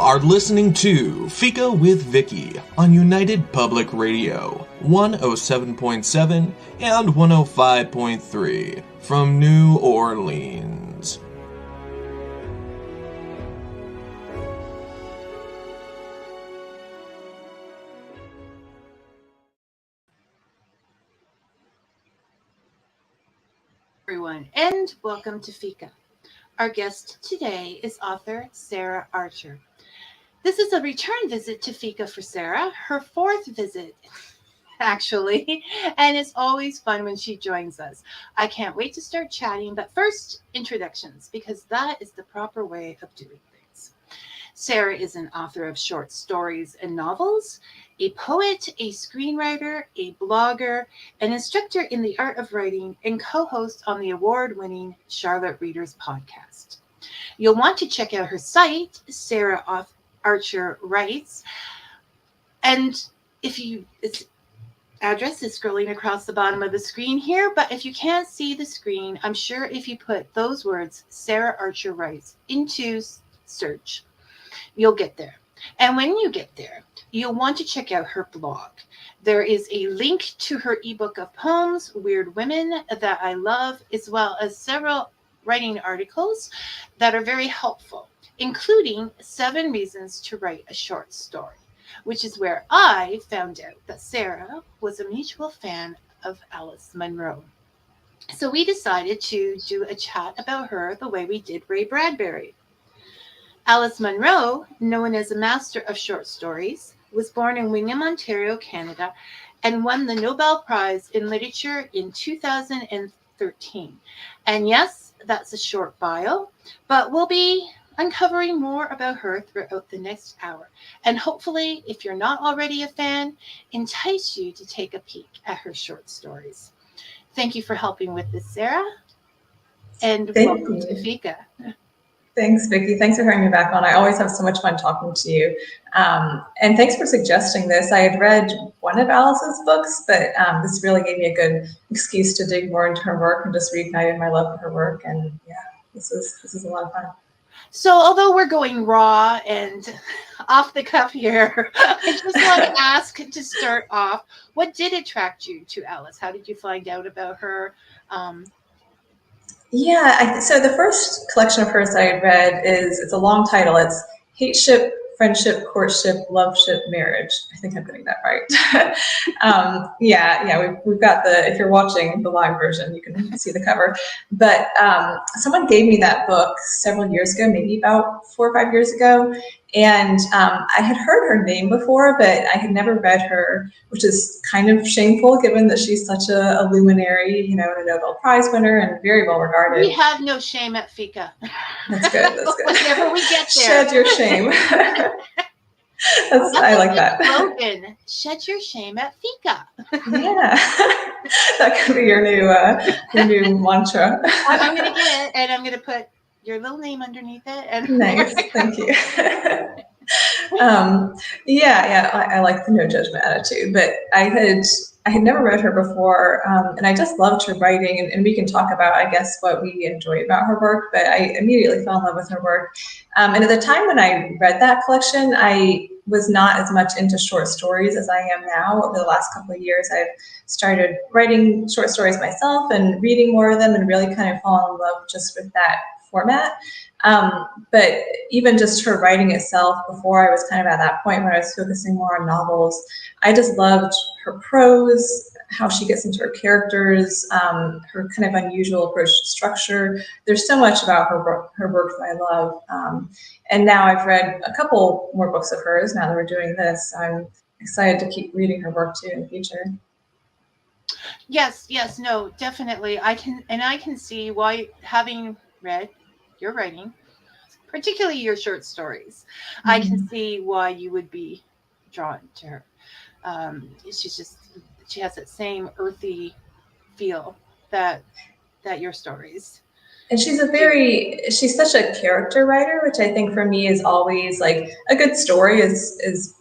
are listening to Fika with Vicky on United Public Radio, 107.7 and 105.3 from New Orleans. Everyone, and welcome to Fika. Our guest today is author Sarah Archer. This is a return visit to Fika for Sarah, her fourth visit, actually, and it's always fun when she joins us. I can't wait to start chatting, but first, introductions, because that is the proper way of doing things. Sarah is an author of short stories and novels, a poet, a screenwriter, a blogger, an instructor in the art of writing, and co-host on the award-winning Charlotte Readers podcast. You'll want to check out her site, Sarah Archer Writes, and its address is scrolling across the bottom of the screen here, but if you can't see the screen, I'm sure if you put those words, Sarah Archer Writes, into search, you'll get there. And when you get there, you'll want to check out her blog. There is a link to her ebook of poems, Weird Women, that I love, as well as several writing articles that are very helpful, including 7 Reasons to Write a Short Story, which is where I found out that Sarah was a mutual fan of Alice Munro. So we decided to do a chat about her the way we did Ray Bradbury. Alice Munro, known as a master of short stories, was born in Wingham, Ontario, Canada, and won the Nobel Prize in Literature in 2013. And yes, that's a short bio, but we'll be uncovering more about her throughout the next hour. And hopefully, if you're not already a fan, entice you to take a peek at her short stories. Thank you for helping with this, Sarah. And welcome to Fika. Thanks, Vicky. Thanks for having me back on. I always have so much fun talking to you. And thanks for suggesting this. I had read one of Alice's books, but this really gave me a good excuse to dig more into her work and just reignited my love for her work. And yeah, this is a lot of fun. So although we're going raw and off the cuff here, I just want to ask to start off, what did attract you to Alice? How did you find out about her? So the first collection of hers I had read it's a long title. It's Hate Ship, Friendship, Courtship, Love Ship, Marriage. I think I'm getting that right. We've got if you're watching the live version, you can see the cover. But someone gave me that book several years ago, maybe about 4 or 5 years ago. And I had heard her name before, but I had never read her, which is kind of shameful given that she's such a luminary, and a Nobel Prize winner and very well regarded. We have no shame at Fika. That's good. Whenever we get there. Shed your shame. I like that. Slogan, shed your shame at Fika. Yeah, that could be your new mantra. I'm going to get it, and I'm going to put your little name underneath it. And nice, thank you. I like the no judgment attitude, but I had never read her before, and I just loved her writing, and we can talk about, I guess, what we enjoy about her work, but I immediately fell in love with her work. And at the time when I read that collection, I was not as much into short stories as I am now. Over the last couple of years, I've started writing short stories myself and reading more of them and really kind of fallen in love just with that format. But even just her writing itself, before I was kind of at that point where I was focusing more on novels, I just loved her prose, how she gets into her characters, her kind of unusual approach to structure. There's so much about her work that I love. And now I've read a couple more books of hers now that we're doing this. I'm excited to keep reading her work too in the future. Yes, no, definitely. I can see why, having read your writing, particularly your short stories, mm-hmm. I can see why you would be drawn to her. She has that same earthy feel that your stories. And she's such a character writer, which I think for me is always like a good story is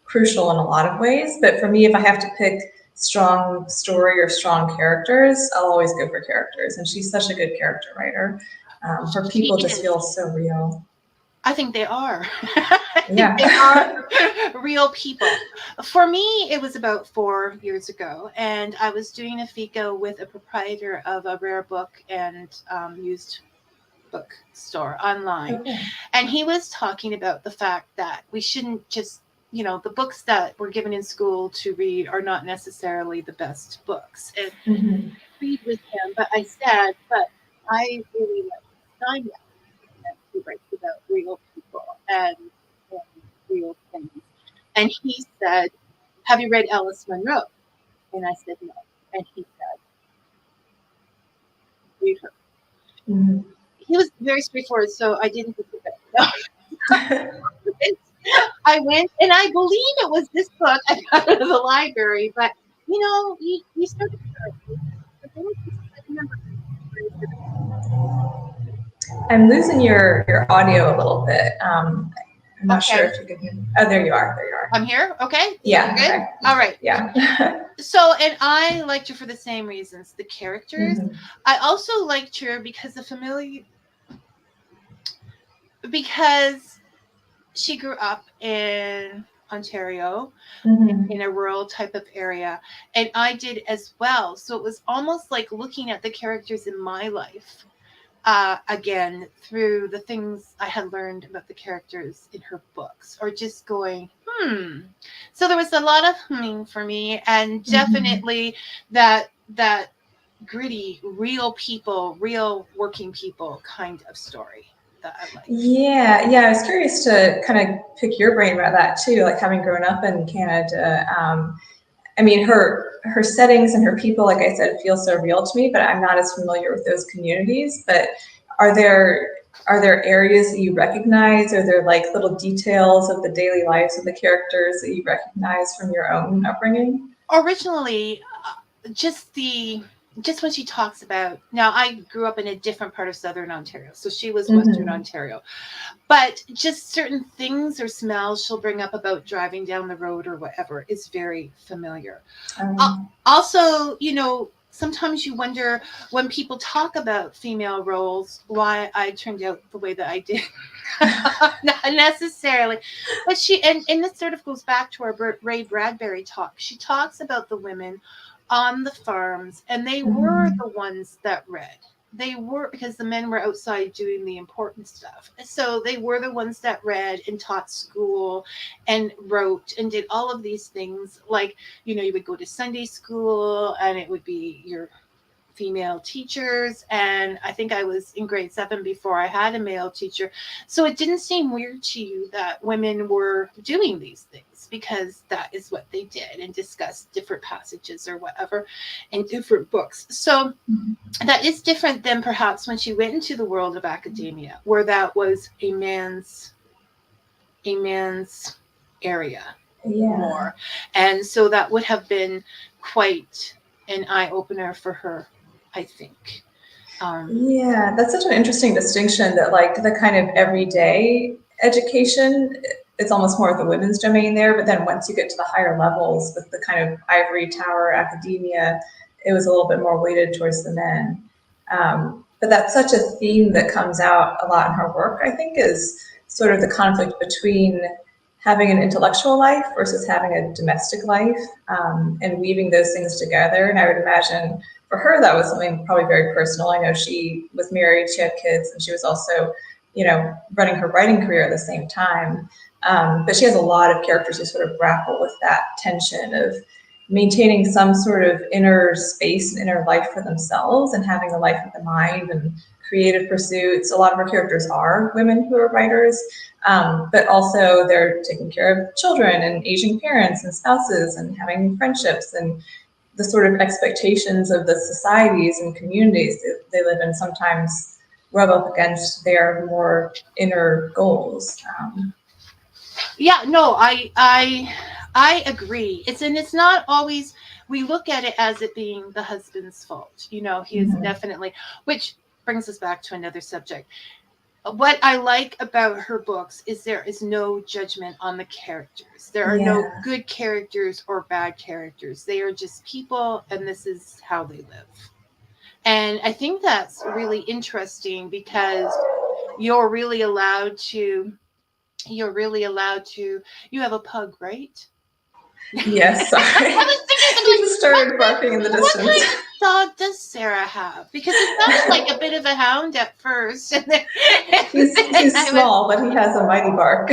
crucial in a lot of ways. But for me, if I have to pick strong story or strong characters, I'll always go for characters. And she's such a good character writer. Her people just feel so real. I think they are. Yeah. They are real people. For me, it was about 4 years ago, and I was doing a Fika with a proprietor of a rare book and used bookstore online. Okay. And he was talking about the fact that we shouldn't just, the books that we're given in school to read are not necessarily the best books. And Mm-hmm. read with him, but I said, but I really like Steinbeck, and he writes about real people and real things. And he said, have you read Alice Munro? And I said, no. And he said, read her. Mm-hmm. He was very straightforward, so I didn't think of it. No. I went, and I believe it was this book I got out of the library, but you started to I remember. I'm losing your audio a little bit. I'm not sure Okay. if you can hear me. Oh, there you are. There you are. I'm here. Okay. Yeah. Good. Okay. All right. Yeah. So, and I liked her for the same reasons. The characters. Mm-hmm. I also liked her because she grew up in Ontario, Mm-hmm. in a rural type of area, and I did as well. So it was almost like looking at the characters in my life again through the things I had learned about the characters in her books, or just going, So there was a lot of humming for me, and definitely that gritty, real people, real working people kind of story that I like. Yeah. I was curious to kind of pick your brain about that too, like having grown up in Canada. I mean, her settings and her people, like I said, feel so real to me, but I'm not as familiar with those communities. But are there areas that you recognize? Are there like little details of the daily lives of the characters that you recognize from your own upbringing? Originally, just when she talks about, now I grew up in a different part of Southern Ontario, so she was Western Ontario, but just certain things or smells she'll bring up about driving down the road or whatever is very familiar. Also, sometimes you wonder when people talk about female roles why I turned out the way that I did. Not necessarily, but and this sort of goes back to our Ray Bradbury talk. She talks about the women on the farms, and they were the ones that read. They were, because the men were outside doing the important stuff. So they were the ones that read and taught school and wrote and did all of these things. Like, you would go to Sunday school and it would be your female teachers, and I think I was in grade 7 before I had a male teacher. So it didn't seem weird to you that women were doing these things, because that is what they did, and discussed different passages or whatever in different books. So that is different than perhaps when she went into the world of academia, where that was a man's area more. And so that would have been quite an eye-opener for her, I think. That's such an interesting distinction, that like the kind of everyday education, it's almost more of the women's domain there, but then once you get to the higher levels with the kind of ivory tower academia, it was a little bit more weighted towards the men. But that's such a theme that comes out a lot in her work, I think, is sort of the conflict between having an intellectual life versus having a domestic life, and weaving those things together. And I would imagine for her, that was something probably very personal. I know she was married, she had kids, and she was also, running her writing career at the same time. But she has a lot of characters who sort of grapple with that tension of maintaining some sort of inner space and inner life for themselves, and having a life of the mind and creative pursuits. A lot of her characters are women who are writers, but also they're taking care of children and aging parents and spouses and having friendships, and the sort of expectations of the societies and communities that they live in sometimes rub up against their more inner goals. I agree. It's not always, we look at it as it being the husband's fault. He is definitely, which brings us back to another subject. What I like about her books is there is no judgment on the characters. There are no good characters or bad characters. They are just people, and this is how they live. And I think that's really interesting, because you're really allowed to, you have a pug, right? Yes, sorry. I was thinking, He like, just started barking in the what distance. kind of dog does Sarah have? Because it sounded like a bit of a hound at first, and then He's small, but he has a mighty bark.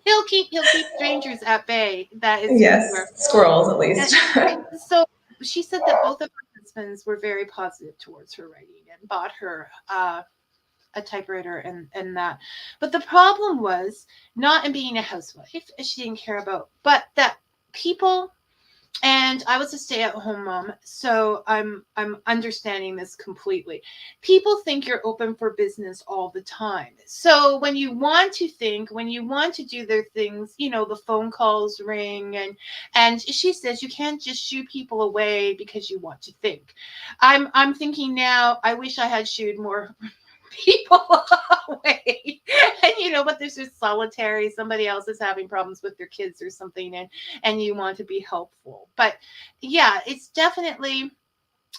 he'll keep strangers at bay. That is for Yes, sure. squirrels at least. So she said that both of her husbands were very positive towards her writing and bought her a typewriter and that. But the problem was not in being a housewife, she didn't care about, but that people, and I was a stay-at-home mom, so I'm understanding this completely. People think you're open for business all the time. So when you want to think, when you want to do their things, the phone calls ring, and she says you can't just shoo people away because you want to think. I'm thinking now, I wish I had shooed more people away. And but there's just solitary, somebody else is having problems with their kids or something, and you want to be helpful. But yeah, it's definitely,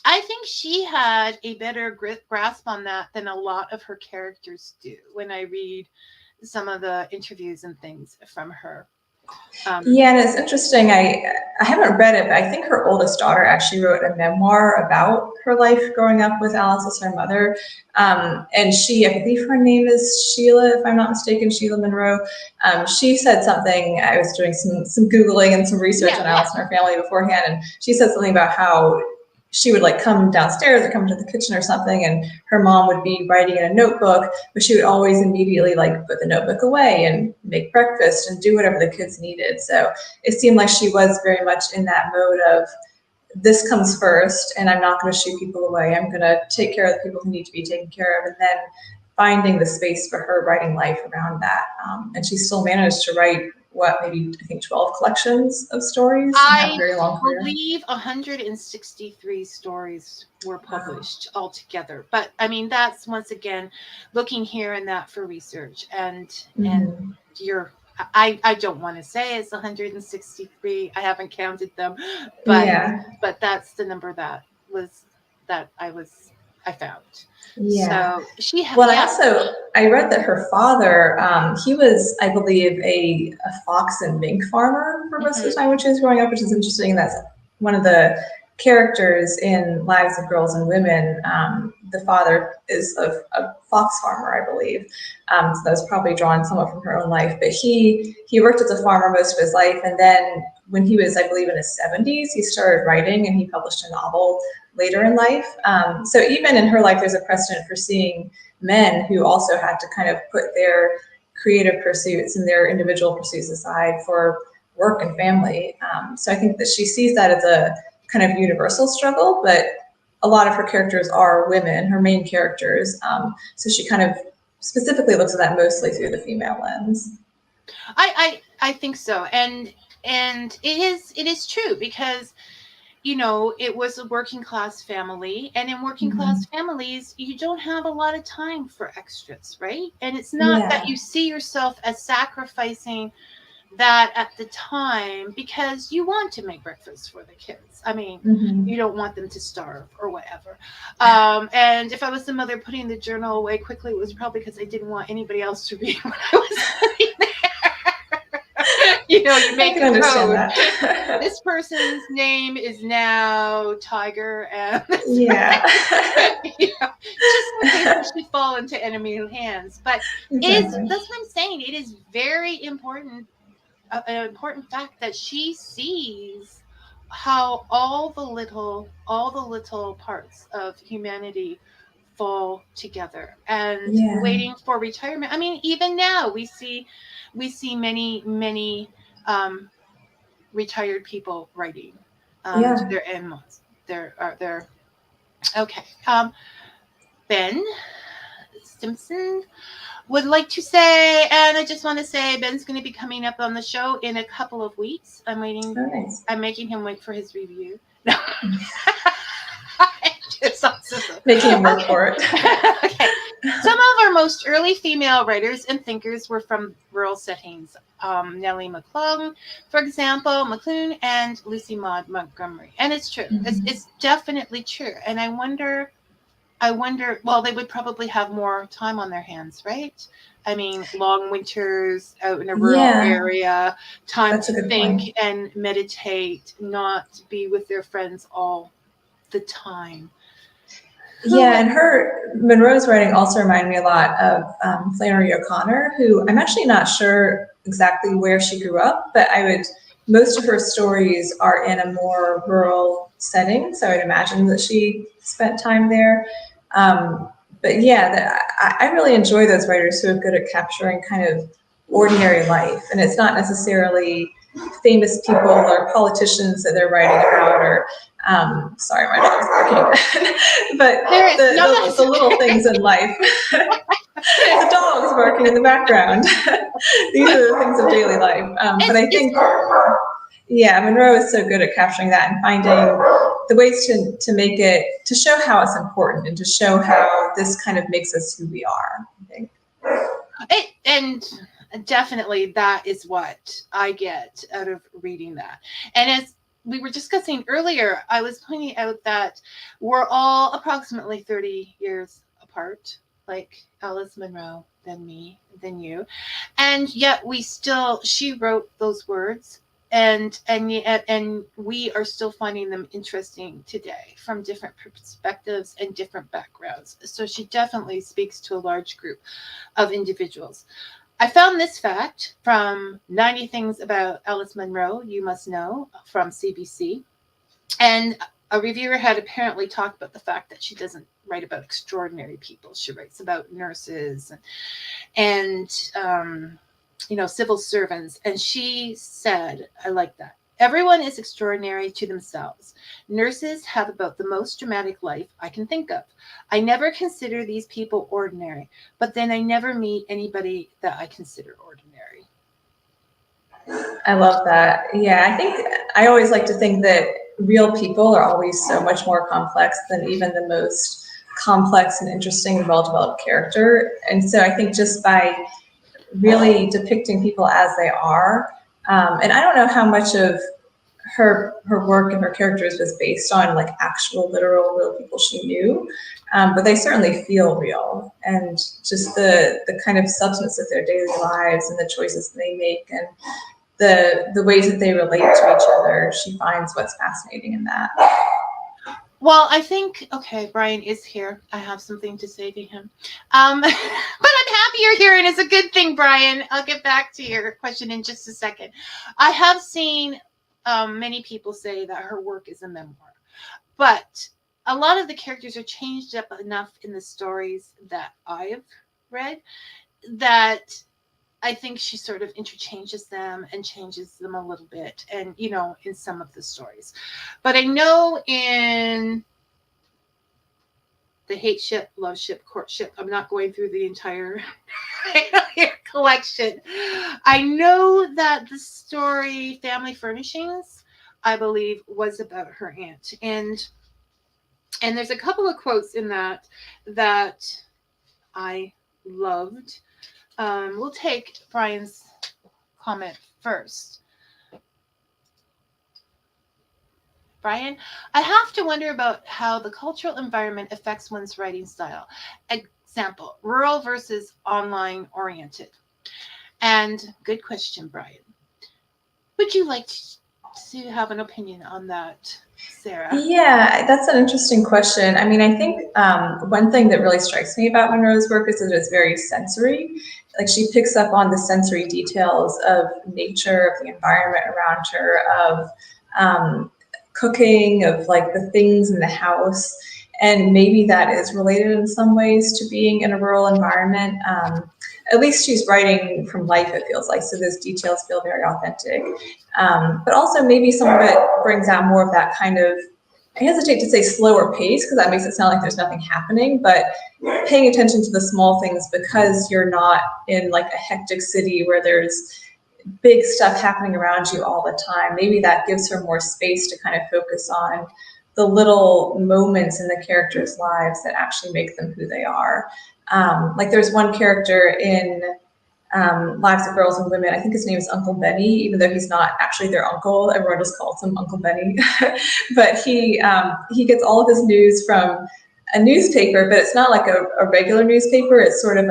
I think she had a better grasp on that than a lot of her characters do when I read some of the interviews and things from her. Yeah, and it's interesting. I haven't read it, but I think her oldest daughter actually wrote a memoir about her life growing up with Alice as her mother. And she, I believe her name is Sheila, if I'm not mistaken, Sheila Munro. She said something. I was doing some Googling and some research on Alice and her family beforehand, and she said something about how she would like come downstairs or come to the kitchen or something, and her mom would be writing in a notebook, but she would always immediately like put the notebook away and make breakfast and do whatever the kids needed. So it seemed like she was very much in that mode of, this comes first, and I'm not going to shoo people away. I'm going to take care of the people who need to be taken care of, and then finding the space for her writing life around that. And she still managed to write, maybe I think 12 collections of stories. I very long believe 163 stories were published altogether. But I mean, that's once again looking here and that for research, and I don't want to say it's 163. I haven't counted them, but that's the number that I found. Yeah. So she had. Well, I read that her father, he was, I believe, a fox and mink farmer for most of the time when she was growing up, which is interesting. That's one of the characters in Lives of Girls and Women. The father is a fox farmer, I believe. So that was probably drawn somewhat from her own life. But he worked as a farmer most of his life, and then when he was, I believe, in his 70s, he started writing, and he published a novel later in life. So even in her life, there's a precedent for seeing men who also had to kind of put their creative pursuits and their individual pursuits aside for work and family. So I think that she sees that as a kind of universal struggle, but a lot of her characters are women, her main characters. So she kind of specifically looks at that mostly through the female lens. I think so. And it is true, because it was a working class family, and in working class families, you don't have a lot of time for extras, right? And it's not that you see yourself as sacrificing that at the time because you want to make breakfast for the kids. I mean, you don't want them to starve or whatever. And if I was the mother putting the journal away quickly, it was probably because I didn't want anybody else to read what I was putting there. You make a code. This person's name is now Tiger, and just in case she fall into enemy hands. But that's what I'm saying. It is very important, an important fact that she sees how all the little parts of humanity fall together, and waiting for retirement. I mean, even now we see many retired people writing to their animals. They're okay. Ben Stimson would like to say, and I just want to say, Ben's going to be coming up on the show in a couple of weeks. I'm waiting. Oh, nice. I'm making him wait for his review. No. Making him work for it. Okay. Some of our most early female writers and thinkers were from rural settings. Nellie McClung, for example, McClune, and Lucy Maud Montgomery. And it's true. It's definitely true. And I wonder I wonder, well, they would probably have more time on their hands, right? I mean, long winters out in a rural area, time That's a to good think point. and meditate, not be with their friends all the time. Yeah, and Monroe's writing also reminded me a lot of Flannery O'Connor, who I'm actually not sure exactly where she grew up, but most of her stories are in a more rural setting, so I'd imagine that she spent time there. But yeah, I really enjoy those writers who are good at capturing kind of ordinary life, and it's not necessarily famous people or politicians that they're writing about, or sorry, my dog's barking. But the little things in life. The dog's barking in the background. These are the things of daily life. But I think, yeah, Monroe is so good at capturing that and finding the ways to make it, to show how it's important and to show how this kind of makes us who we are, I think. And definitely that is what I get out of reading that. And as we were discussing earlier, I was pointing out that we're all approximately 30 years apart, like Alice Munro, then me, then you. And yet she wrote those words, and we are still finding them interesting today from different perspectives and different backgrounds. So she definitely speaks to a large group of individuals. I found this fact from 90 Things About Alice Munro You Must Know from CBC. And a reviewer had apparently talked about the fact that she doesn't write about extraordinary people. She writes about nurses and civil servants. And she said, I like that. Everyone is extraordinary to themselves. Nurses have about the most dramatic life I can think of. I never consider these people ordinary, but then I never meet anybody that I consider ordinary. I love that. Yeah, I think I always like to think that real people are always so much more complex than even the most complex and interesting and well-developed character. And so I think just by really depicting people as they are, and I don't know how much of her work and her characters was based on like actual literal real people she knew, but they certainly feel real, and just the kind of substance of their daily lives and the choices they make and the ways that they relate to each other, she finds what's fascinating in that. Well, I think, okay, Brian is here. I have something to say to him. But I'm happy you're here, and it's a good thing, Brian. I'll get back to your question in just a second. I have seen many people say that her work is a memoir, but a lot of the characters are changed up enough in the stories that I've read that I think she sort of interchanges them and changes them a little bit, and in some of the stories. But I know in the hate ship, love ship, courtship, I'm not going through the entire collection. I know that the story Family Furnishings, I believe, was about her aunt, and there's a couple of quotes in that I loved. We'll take Brian's comment first. Brian, I have to wonder about how the cultural environment affects one's writing style. Example, rural versus online oriented. And good question, Brian. Would you like to have an opinion on that, Sarah? Yeah, that's an interesting question. I mean, I think one thing that really strikes me about Monroe's work is that it's very sensory. Like, she picks up on the sensory details of nature, of the environment around her, of cooking, of like the things in the house. And maybe that is related in some ways to being in a rural environment. At least she's writing from life, it feels like, so those details feel very authentic. But also maybe some of it brings out more of that kind of, I hesitate to say slower pace because that makes it sound like there's nothing happening, but paying attention to the small things because you're not in like a hectic city where there's big stuff happening around you all the time. Maybe that gives her more space to kind of focus on the little moments in the characters' lives that actually make them who they are. Like, there's one character in Lives of Girls and Women, I think his name is Uncle Benny, even though he's not actually their uncle. Everyone just calls him Uncle Benny. But he gets all of his news from a newspaper, but it's not like a regular newspaper. It's sort of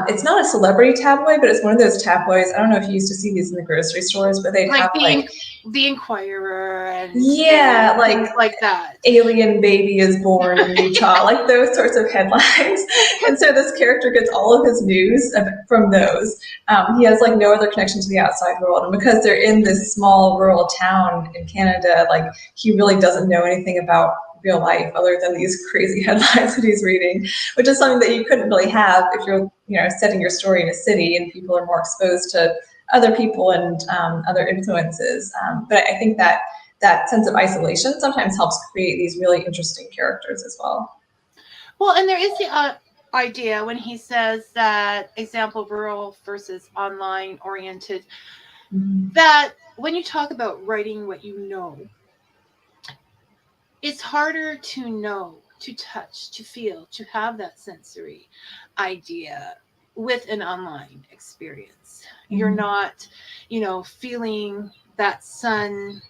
it's not a celebrity tabloid, but it's one of those tabloids. I don't know if you used to see these in the grocery stores, but they'd like have the Inquirer and things like that. Alien baby is born in Utah, like those sorts of headlines. And so this character gets all of his news from those. He has like no other connection to the outside world, and because they're in this small rural town in Canada, like he really doesn't know anything about real life other than these crazy headlines that he's reading, which is something that you couldn't really have if you're setting your story in a city and people are more exposed to other people and other influences. But I think that sense of isolation sometimes helps create these really interesting characters as well. Well, and there is the idea when he says that example rural versus online oriented, that when you talk about writing what you know, it's harder to know, to touch, to feel, to have that sensory idea with an online experience. You're not, feeling that sun,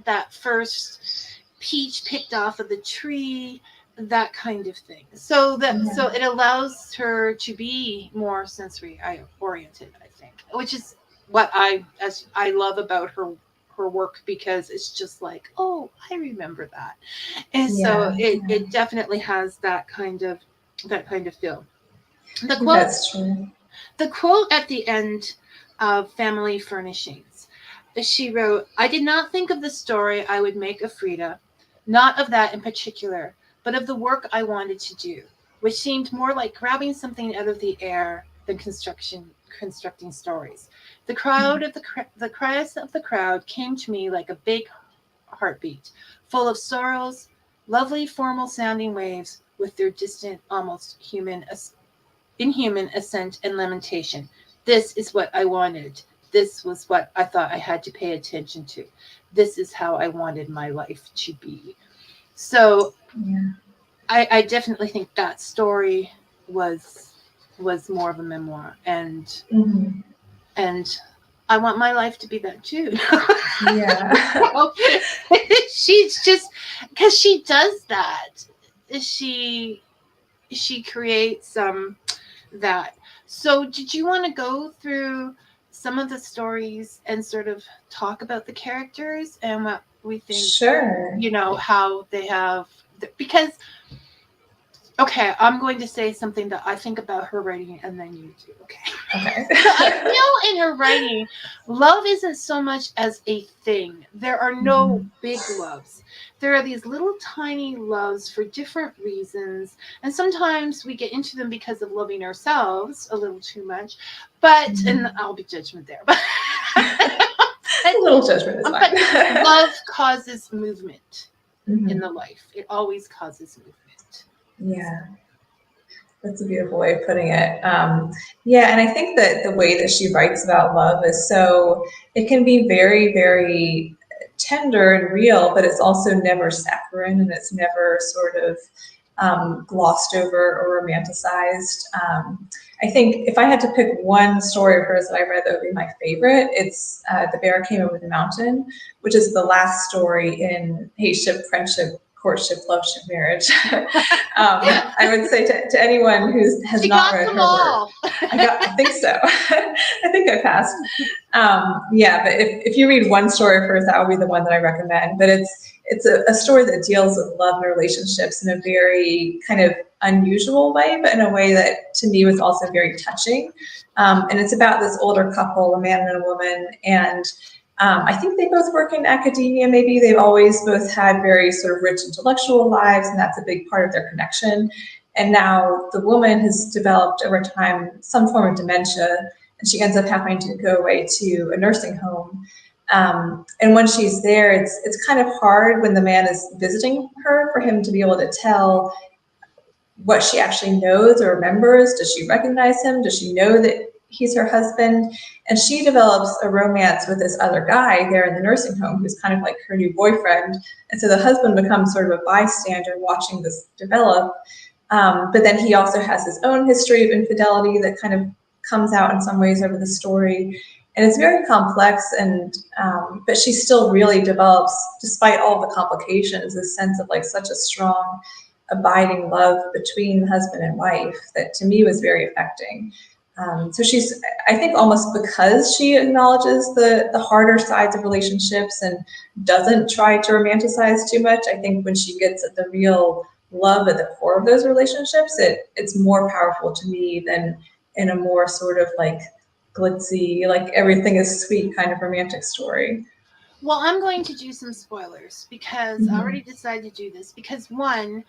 that first peach picked off of the tree, that kind of thing. So it allows her to be more sensory oriented, I think, which is what I love about her work, because it's just like, oh, I remember that. And so it definitely has that kind of feel. The quote, that's true. The quote at the end of Family Furnishings, she wrote, "I did not think of the story I would make of Frida, not of that in particular, but of the work I wanted to do, which seemed more like grabbing something out of the air than constructing stories. The cries of the crowd came to me like a big heartbeat, full of sorrows, lovely formal sounding waves with their distant, almost inhuman assent and lamentation. This is what I wanted. This was what I thought I had to pay attention to. This is how I wanted my life to be." So I definitely think that story was more of a memoir, and I want my life to be that too. She's just, because she does that. She creates that. So did you want to go through some of the stories and sort of talk about the characters and what we think? Sure. How they have, because okay, I'm going to say something that I think about her writing, and then you do. Okay. I feel in her writing, love isn't so much as a thing. There are no big loves. There are these little tiny loves for different reasons, and sometimes we get into them because of loving ourselves a little too much. But and I'll be judgment there. But a little judgment is fine. But love causes movement in the life. It always causes movement. Yeah, that's a beautiful way of putting it. And I think that the way that she writes about love is it can be very, very tender and real, but it's also never saccharine, and it's never sort of glossed over or romanticized. I think if I had to pick one story of hers that I read that would be my favorite, it's The Bear Came Over the Mountain, which is the last story in Hate Ship, Friendship, Courtship, Love Ship, Marriage. I would say to anyone who has not read her work, I think so. I think I passed. But if you read one story of hers, that would be the one that I recommend. But it's a story that deals with love and relationships in a very kind of unusual way, but in a way that to me was also very touching. And it's about this older couple, a man and a woman, and I think they both work in academia. Maybe they've always both had very sort of rich intellectual lives, and that's a big part of their connection. And now the woman has developed over time some form of dementia, and she ends up having to go away to a nursing home. And when she's there, it's kind of hard when the man is visiting her for him to be able to tell what she actually knows or remembers. Does she recognize him? Does she know that he's her husband? And she develops a romance with this other guy there in the nursing home who's kind of like her new boyfriend. And so the husband becomes sort of a bystander watching this develop. But then he also has his own history of infidelity that kind of comes out in some ways over the story. And it's very complex, and but she still really develops, despite all the complications, this sense of like such a strong abiding love between husband and wife that to me was very affecting. So she's, I think, almost because she acknowledges the harder sides of relationships and doesn't try to romanticize too much. I think when she gets at the real love at the core of those relationships, it's more powerful to me than in a more sort of like glitzy, like everything is sweet kind of romantic story. Well, I'm going to do some spoilers because I already decided to do this because one,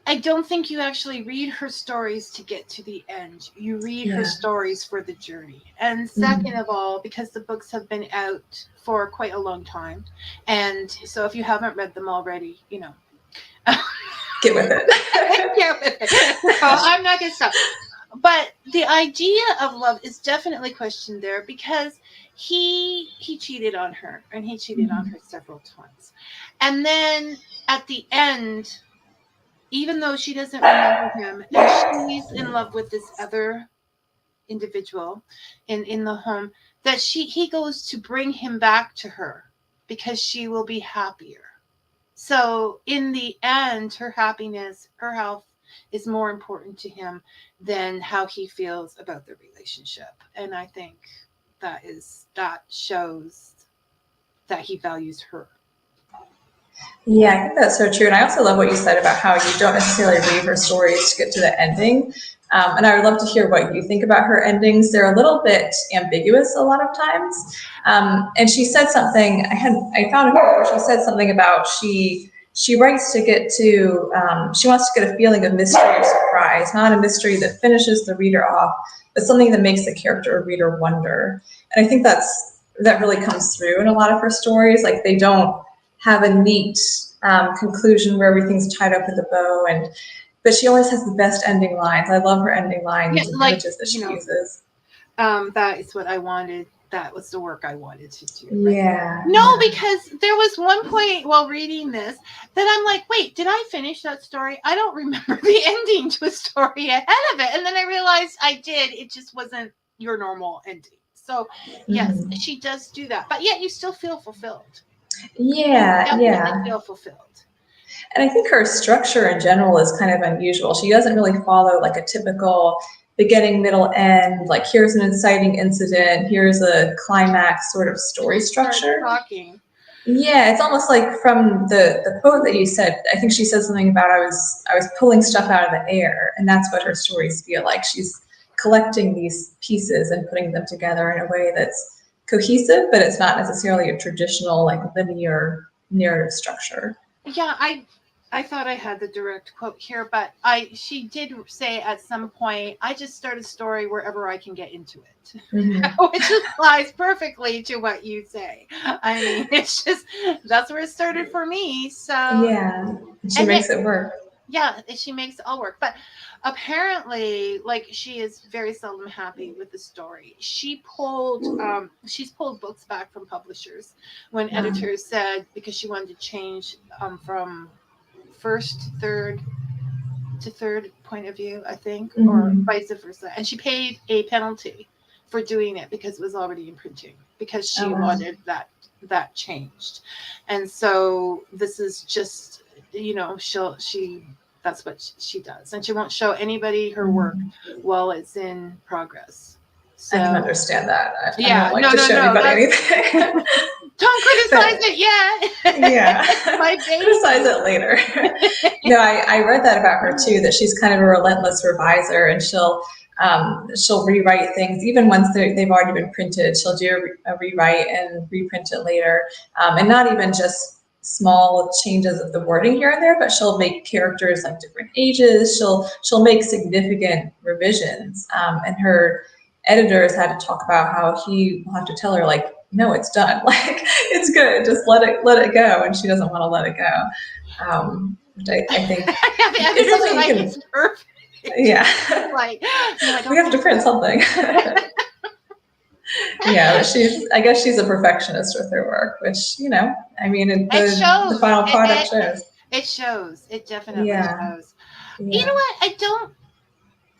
I don't think you actually read her stories to get to the end. You read her stories for the journey. And second of all, because the books have been out for quite a long time. And so if you haven't read them already, you know. Get with it. Get with it. So I'm not going to stop. But the idea of love is definitely questioned there because he cheated on her and he cheated on her several times. And then at the end, even though she doesn't remember him and she's in love with this other individual in the home, that he goes to bring him back to her because she will be happier. So in the end, her happiness, her health is more important to him than how he feels about the relationship. And I think that shows that he values her. Yeah, I think that's so true. And I also love what you said about how you don't necessarily read her stories to get to the ending. And I would love to hear what you think about her endings. They're a little bit ambiguous a lot of times. And she said something, I found it where she said something about she writes to get to, she wants to get a feeling of mystery or surprise, not a mystery that finishes the reader off, but something that makes the character or reader wonder. And I think that really comes through in a lot of her stories. Like they don't have a neat conclusion where everything's tied up with a bow, but she always has the best ending lines. I love her ending lines and images that she uses. That is what I wanted. That was the work I wanted to do. Yeah. No, because there was one point while reading this that I'm like, wait, did I finish that story? I don't remember the ending to a story ahead of it. And then I realized I did. It just wasn't your normal ending. So yes, she does do that. But yet you still feel fulfilled. Yeah, you definitely feel fulfilled. And I think her structure in general is kind of unusual. She doesn't really follow like a typical beginning, middle, end, like here's an inciting incident, here's a climax sort of story structure. Yeah, it's almost like from the quote that you said, I think she said something about I was pulling stuff out of the air, and that's what her stories feel like. She's collecting these pieces and putting them together in a way that's cohesive, but it's not necessarily a traditional like linear narrative structure. Yeah, I thought I had the direct quote here, but she did say at some point, I just start a story wherever I can get into it, which applies perfectly to what you say. I mean, it's just, that's where it started for me. So yeah, she makes it work. Yeah, she makes it all work. But apparently, like, she is very seldom happy with the story. She's pulled books back from publishers when editors said, because she wanted to change from first, third to third point of view, I think, or vice versa. And she paid a penalty for doing it because it was already in printing, because she wanted that changed. And so this is just, that's what she does. And she won't show anybody her work while it's in progress. So, I can understand that. I don't like to show anybody anything. Don't criticize it yet. Yeah. Criticize it later. No, I read that about her too, that she's kind of a relentless reviser, and she'll rewrite things even once they've already been printed. She'll do a rewrite and reprint it later, and not even just small changes of the wording here and there, but she'll make characters like different ages. She'll make significant revisions, and her editors had to talk about how he will have to tell her, like, no, it's done. Like, it's good. Just let it go. And she doesn't want to let it go. Which I think it's something you can. It's perfect. Yeah. Like, we have to print something. Yeah, but I guess she's a perfectionist with her work, which, I mean, it shows. The final product shows. It shows. It definitely shows. Yeah. You know what?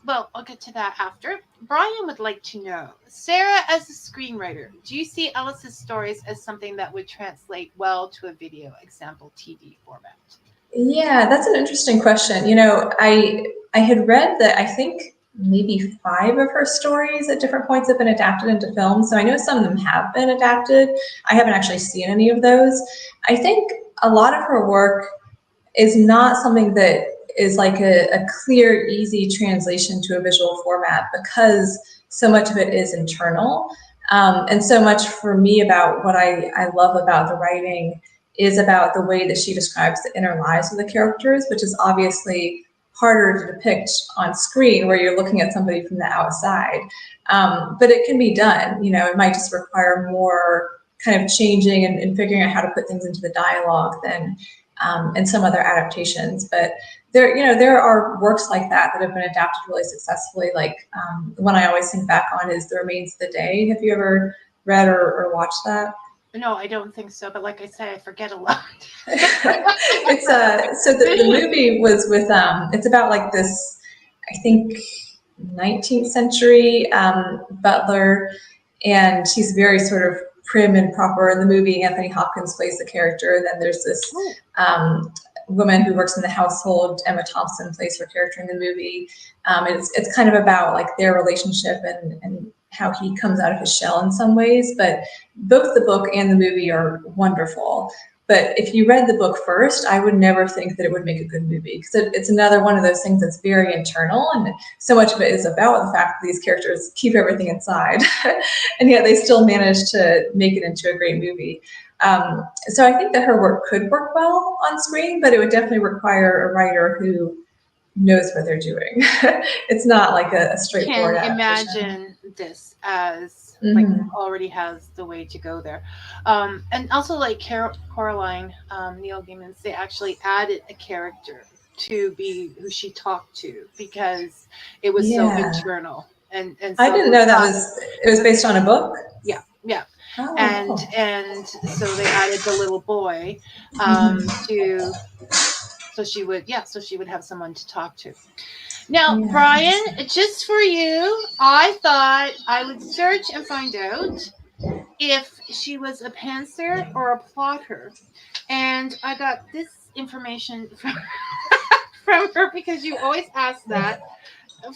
Well, I'll get to that after. Brian would like to know, Sarah, as a screenwriter, do you see Alice's stories as something that would translate well to a video, example, TV format? Yeah, that's an interesting question. You know, I had read that I think maybe 5 of her stories at different points have been adapted into film. So I know some of them have been adapted. I haven't actually seen any of those. I think a lot of her work is not something that is like a clear, easy translation to a visual format because so much of it is internal. And so much for me about what I love about the writing is about the way that she describes the inner lives of the characters, which is obviously harder to depict on screen where you're looking at somebody from the outside. But it can be done. You know, it might just require more kind of changing and figuring out how to put things into the dialogue than and some other adaptations. But there are works like that have been adapted really successfully. Like the one I always think back on is The Remains of the Day. Have you ever read or watched that? No, I don't think so. But like I said, I forget a lot. It's so the movie was with it's about like this, I think, 19th century butler, and he's very sort of prim and proper in the movie. Anthony Hopkins plays the character. And then there's this woman who works in the household. Emma Thompson plays her character in the movie. It's kind of about like their relationship and how he comes out of his shell in some ways. But both the book and the movie are wonderful. But if you read the book first, I would never think that it would make a good movie because it's another one of those things that's very internal, and so much of it is about the fact that these characters keep everything inside, and yet they still manage to make it into a great movie. So I think that her work could work well on screen, but it would definitely require a writer who knows what they're doing. It's not like a straightforward Can adaptation. imagine this as like already has the way to go there. And also like Coraline, Neil Gaiman's, they actually added a character to be who she talked to because it was so Yeah, internal. And I so didn't know that it was based on a book. yeah, yeah. Oh, And cool. and so they added the little boy to so she would have someone to talk to. Now, Yeah, Brian, interesting. just for you, I thought I would search and find out if she was a pantser or a plotter. And I got this information from her because you always ask that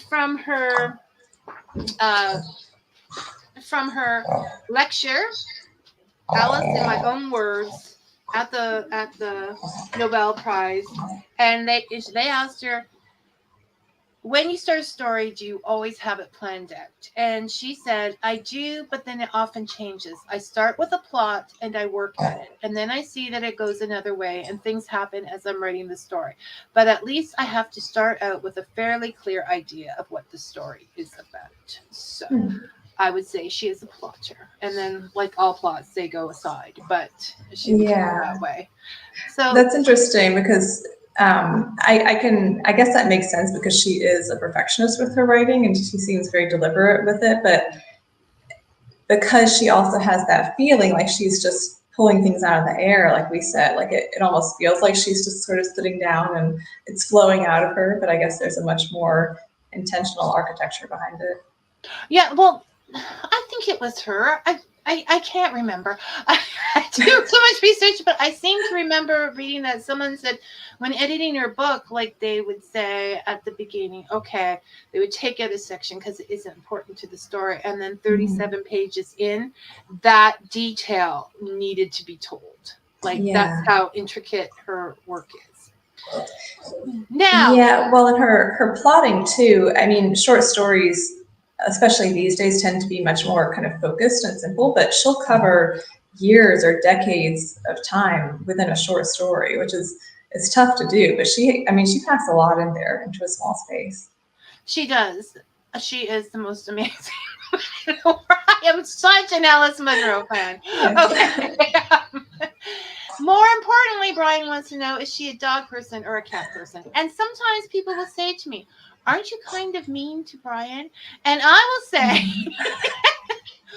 from her uh, from her lecture, Alice in My Own Words, at the Nobel Prize, and they asked her, when you start a story, do you always have it planned out? And she said, I do, but then it often changes. I start with a plot and I work at it. And then I see that it goes another way and things happen as I'm writing the story. But at least I have to start out with a fairly clear idea of what the story is about. So I would say she is a plotter. And then, like all plots, they go aside. But she would feel Yeah, that way. So that's interesting because I guess that makes sense because she is a perfectionist with her writing and she seems very deliberate with it. But because she also has that feeling like she's just pulling things out of the air, like we said, like it almost feels like she's just sort of sitting down and it's flowing out of her. But I guess there's a much more intentional architecture behind it. yeah, well, I think it was her. I can't remember. I do so much research, but I seem to remember reading that someone said when editing her book, like they would say at the beginning, okay, they would take out a section because it isn't important to the story. And then 37 pages in, that detail needed to be told. Like that's Yeah. how intricate her work is. Now, Yeah, well, and her plotting too. I mean, short stories, especially these days, tend to be much more kind of focused and simple, but she'll cover years or decades of time within a short story, which is it's tough to do. But I mean, she packs a lot in there into a small space. she does. She is the most amazing. I am such an Alice Munro fan. Okay. More importantly, Brian wants to know, is she a dog person or a cat person? And sometimes people will say to me, aren't you kind of mean to Brian? And I will say,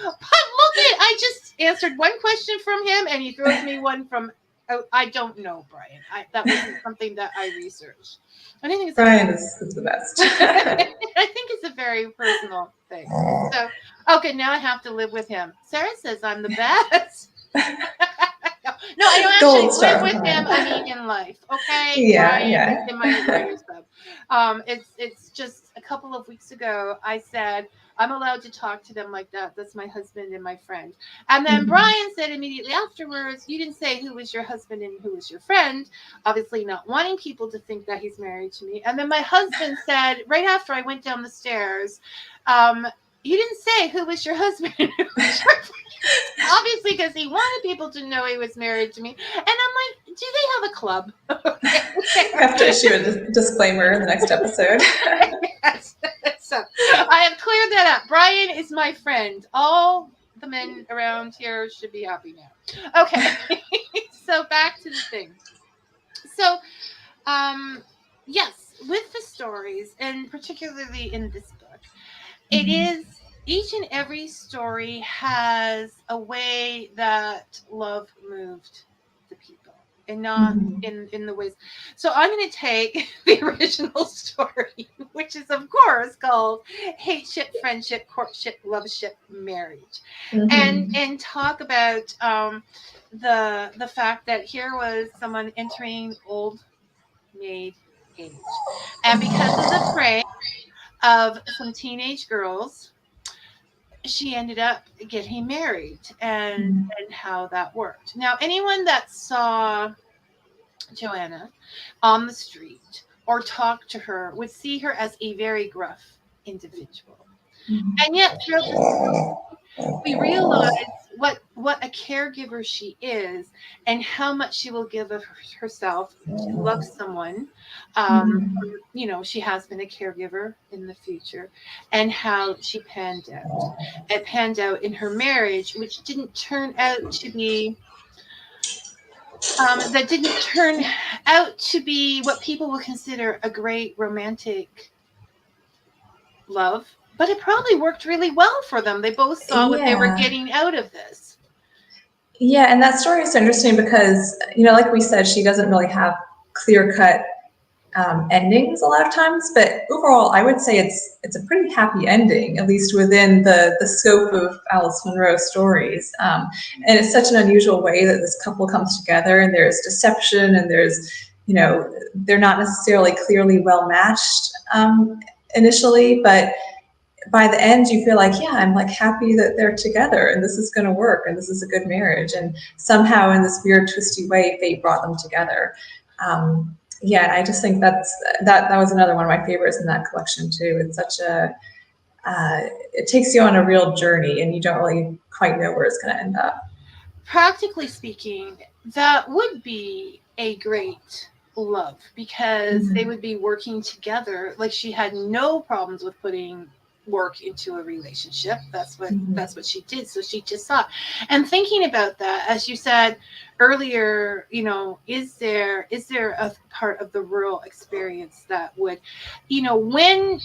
but look at, I just answered one question from him and he throws me one from, oh, I don't know, Brian. That wasn't something that I researched. I think it's Brian is the best. I think it's a very personal thing. So, okay, now I have to live with him. Sarah says I'm the best. No, I don't Gold actually star live for with him. Brian. I mean, in life. Okay, Yeah, Brian is yeah. in my writer's sub. It's just a couple of weeks ago. I said I'm allowed to talk to them like that. That's my husband and my friend. And then Mhm. Brian said immediately afterwards, "You didn't say who was your husband and who was your friend." Obviously, not wanting people to think that he's married to me. And then my husband said right after I went down the stairs, "You didn't say who was your husband and who was your friend." Obviously, because he wanted people to know he was married to me. And I'm like, do they have a club? We have to issue a disclaimer in the next episode. Yes. So I have cleared that up. Brian is my friend. All the men around here should be happy now. Okay. So back to the thing. So, yes, with the stories, and particularly in this book, it Mhm. is each and every story has a way that love moved the people and not Mhm. in the ways. So I'm going to take the original story, which is of course called Hate Ship, Friendship, Courtship, Love Ship, Marriage, Mhm. and talk about the fact that here was someone entering old maid age, and because of the prey of some teenage girls, she ended up getting married, Mhm. and how that worked. Now, anyone that saw Joanna on the street or talked to her would see her as a very gruff individual. Mhm. And yet, throughout the story, we realize what a caregiver she is and how much she will give of herself to love someone. Mhm. She has been a caregiver in the future, and how she panned out. It panned out in her marriage, which didn't turn out to be what people would consider a great romantic love, but it probably worked really well for them. They both saw what they were Yeah. getting out of this. Yeah, and that story is so interesting because, like we said, she doesn't really have clear-cut endings a lot of times, but overall, I would say it's a pretty happy ending, at least within the scope of Alice Munro stories. And it's such an unusual way that this couple comes together, and there's deception, and there's, they're not necessarily clearly well matched initially, but by the end you feel like, yeah, I'm like happy that they're together and this is going to work and this is a good marriage, and somehow in this weird twisty way fate brought them together. Yeah, I just think that was another one of my favorites in that collection too. It's such a it takes you on a real journey and you don't really quite know where it's going to end up. Practically speaking, that would be a great love because they Mhm. would be working together. Like she had no problems with putting work into a relationship. Mhm. That's what she did. So she just thought. And thinking about that, as you said earlier, is there a part of the rural experience that would, when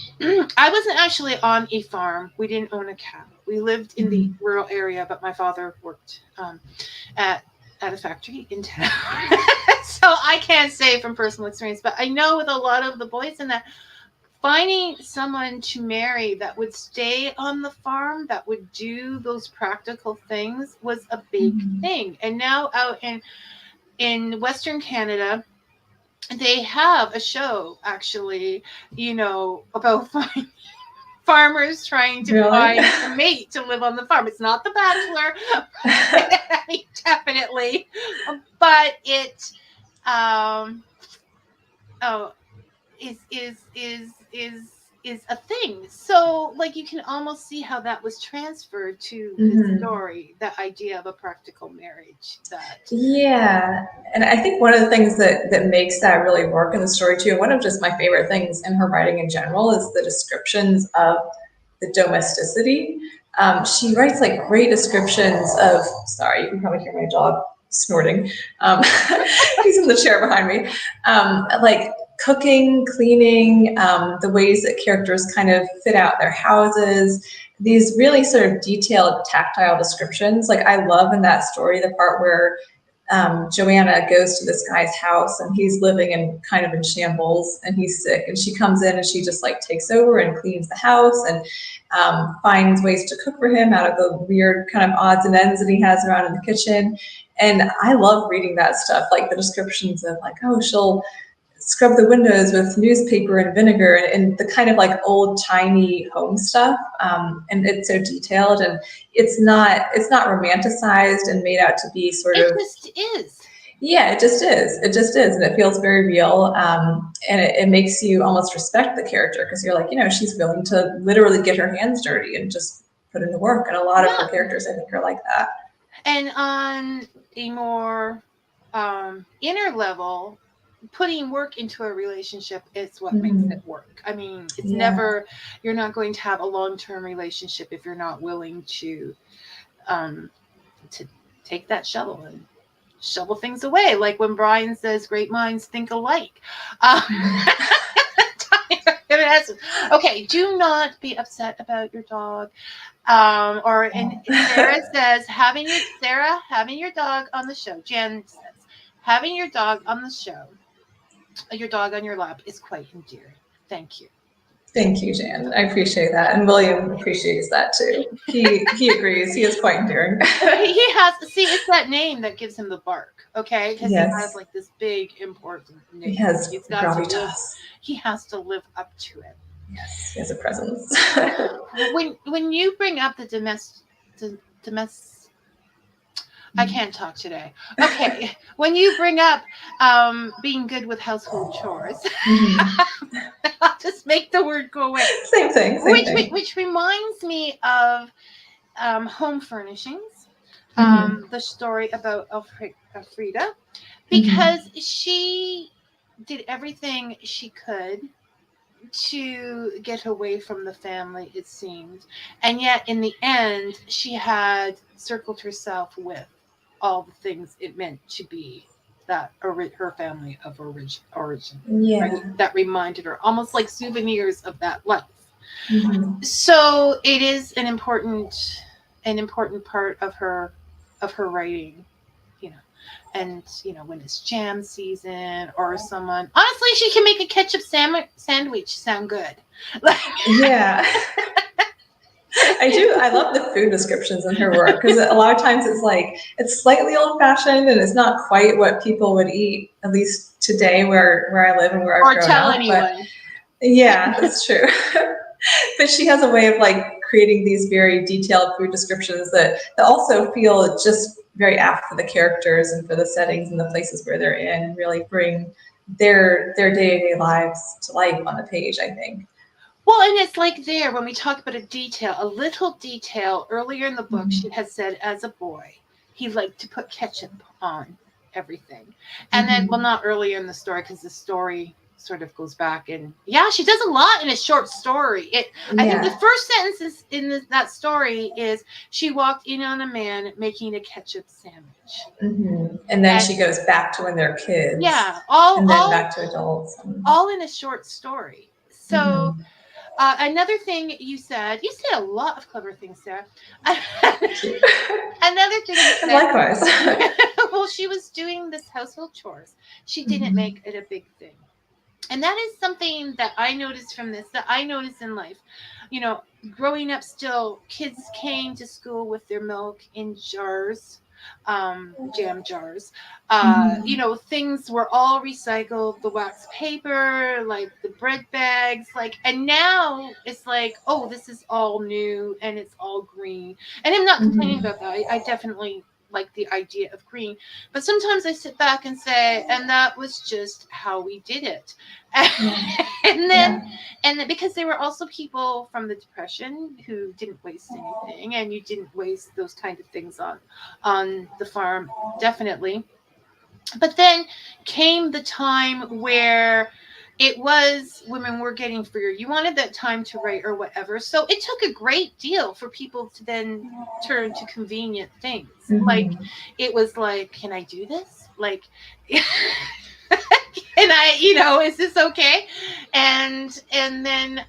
I wasn't actually on a farm, we didn't own a cow. We lived in the Mhm. rural area, but my father worked at a factory in town. So I can't say from personal experience, but I know with a lot of the boys in that, finding someone to marry that would stay on the farm, that would do those practical things, was a big Mhm. thing. And now out in Western Canada, they have a show actually, about farmers trying to Really? find a mate to live on the farm. It's not The Bachelor, definitely, but it um oh is a thing. So like you can almost see how that was transferred to this Mhm. story, that idea of a practical marriage that Yeah, and I think one of the things that makes that really work in the story too, and one of just my favorite things in her writing in general, is the descriptions of the domesticity. She writes like great descriptions of. Sorry, you can probably hear my dog snorting. Um, he's in the chair behind me. Like cooking, cleaning, the ways that characters kind of fit out their houses, these really sort of detailed tactile descriptions. Like I love in that story the part where Joanna goes to this guy's house and he's living in kind of in shambles and he's sick, and she comes in and she just like takes over and cleans the house and finds ways to cook for him out of the weird kind of odds and ends that he has around in the kitchen. And I love reading that stuff, like the descriptions of like, oh, she'll scrub the windows with newspaper and vinegar, and the kind of like old timey home stuff. And it's so detailed, and it's not romanticized and made out to be sort of. It just is. Yeah, it just is. It just is, and it feels very real. And it makes you almost respect the character, because you're like, she's willing to literally get her hands dirty and just put in the work. And a lot of her characters, I think, are like that. And on a more inner level, putting work into a relationship is what makes it work. I mean, it's never, you're not going to have a long-term relationship if you're not willing to take that shovel and shovel things away. Like when Brian says, great minds think alike. Okay, do not be upset about your dog. And Sarah says, having your dog on the show. Jen says, having your dog on the show, your dog on your lap is quite endearing. Thank you. Thank you, Jan. I appreciate that. And William appreciates that too. He agrees. He is quite endearing. He has, it's that name that gives him the bark, okay? Because he has like this big, important name. He has gravitas. He has to live up to it. Yes, he has a presence. when you bring up the domestic, I can't talk today. Okay, when you bring up being good with household chores, I'll just make the word go away. Same thing. Which reminds me of home furnishings, the story about Elfrida, because she did everything she could to get away from the family, it seemed, and yet in the end she had circled herself with all the things it meant to be that her family of origin, right? That reminded her, almost like souvenirs of that life. So it is an important part of her writing, and when it's jam season, or someone, honestly, she can make a ketchup sandwich sound good. Yeah. I do. I love the food descriptions in her work, because a lot of times it's slightly old-fashioned, and it's not quite what people would eat, at least today where I live and where I've grown up. Or tell anyone. But, yeah, that's true. But she has a way of creating these very detailed food descriptions that also feel just very apt for the characters and for the settings and the places where they're in, and really bring their day-to-day lives to life on the page, I think. Well, and it's like there, when we talk about a little detail earlier in the book, she had said as a boy, he liked to put ketchup on everything. And then, well, not earlier in the story, because the story sort of goes back, and she does a lot in a short story. I think the first sentence in that story is, she walked in on a man making a ketchup sandwich. And then she goes back to when they're kids. Yeah. And then back to adults. All in a short story. So... another thing you said a lot of clever things, Sarah. Another thing you said. Likewise. Well, she was doing this household chores. She didn't make it a big thing. And that is something that I noticed from this, that I noticed in life. Growing up still, kids came to school with their milk in jars. Jam jars. Things were all recycled, the wax paper, like the bread bags, and now it's like, oh, this is all new and it's all green. And I'm not complaining about that. I definitely like the idea of green, but sometimes I sit back and say, and that was just how we did it. And then because there were also people from the Depression who didn't waste anything, and you didn't waste those kind of things on the farm, definitely. But then came the time where it was women were getting freer. You wanted that time to write or whatever. So it took a great deal for people to then turn to convenient things. It was like, can I do this? Can I, is this okay? And then then